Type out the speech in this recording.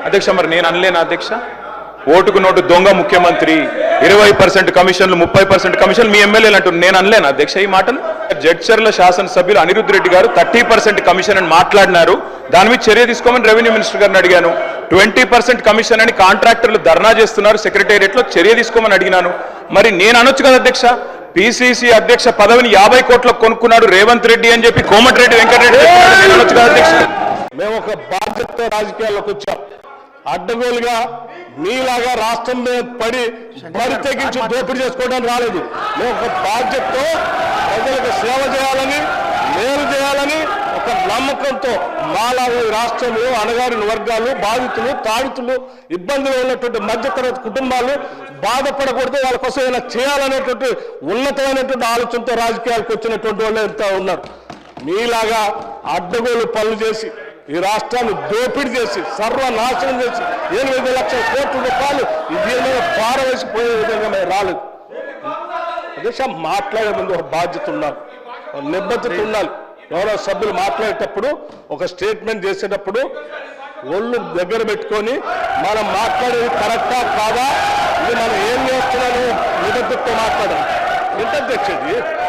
అధ్యక్ష మరి నేను అనలేను అధ్యక్ష, ఓటుకు నోటు దొంగ ముఖ్యమంత్రి, 20% కమిషన్లు 30% కమిషన్లు మీ ఎమ్మెల్యేలు అంటున్నారు. నేను అనలేను అధ్యక్ష ఈ మాటలు. జడ్చర్ల శాసనసభ్యులు అనిరుద్ధ్ రెడ్డి గారు 30% కమిషన్ అని మాట్లాడినారు. దాని మీద చర్య తీసుకోమని రెవెన్యూ మినిస్టర్ గారిని అడిగాను. 20% కమిషన్ అని కాంట్రాక్టర్లు ధర్నా చేస్తున్నారు సెక్రటేరియట్ లో, చర్య తీసుకోమని అడిగినాను. మరి నేను అనొచ్చు కదా అధ్యక్ష, పిసిసి అధ్యక్ష పదవిని 50 కోట్లకు కొనుక్కున్నాడు రేవంత్ రెడ్డి అని చెప్పి కోమటిరెడ్డి వెంకటరెడ్డి నేను అనొచ్చు కదా అధ్యక్ష. మేము ఒక బాధ్యతతో రాజకీయాల్లోకి వచ్చాం. అడ్డగోలుగా మీలాగా రాష్ట్రం మీద పడి బరి తెగించి దోపిడీ చేసుకోవడానికి రాలేదు. మేము ఒక బాధ్యతతో ప్రజలకు సేవ చేయాలని, మేలు చేయాలని ఒక నమ్మకంతో మాలాగా ఈ రాష్ట్రంలో అణగారిన వర్గాలు, బాధితులు, తాడితులు, ఇబ్బందులు ఉన్నటువంటి మధ్యతరగతి కుటుంబాలు బాధపడకూడదు, వాళ్ళ కోసం ఏమైనా చేయాలనేటువంటి ఉన్నతమైనటువంటి ఆలోచనతో రాజకీయాలకు వచ్చినటువంటి వాళ్ళు ఎంత ఉన్నారు. మీలాగా అడ్డగోలు పనులు చేసి ఈ రాష్ట్రాన్ని దోపిడీ చేసి సర్వనాశనం చేసి 8 లక్షల కోట్ల రూపాయలు దీని మీద పారవేసిపోయే విధంగా మేము రాలేదు. అధ్యక్ష మాట్లాడే ముందు ఒక బాధ్యత ఉండాలి, నిబద్ధత ఉండాలి. ఎవరో సభ్యులు మాట్లాడేటప్పుడు ఒక స్టేట్మెంట్ చేసేటప్పుడు ఒళ్ళు దగ్గర పెట్టుకొని మనం మాట్లాడేది కరెక్టా కాదా, ఇది మనం ఏం చేస్తున్నాము నిబద్ధతతో మాట్లాడాలి. ఎంత అధ్యక్ష ఇది?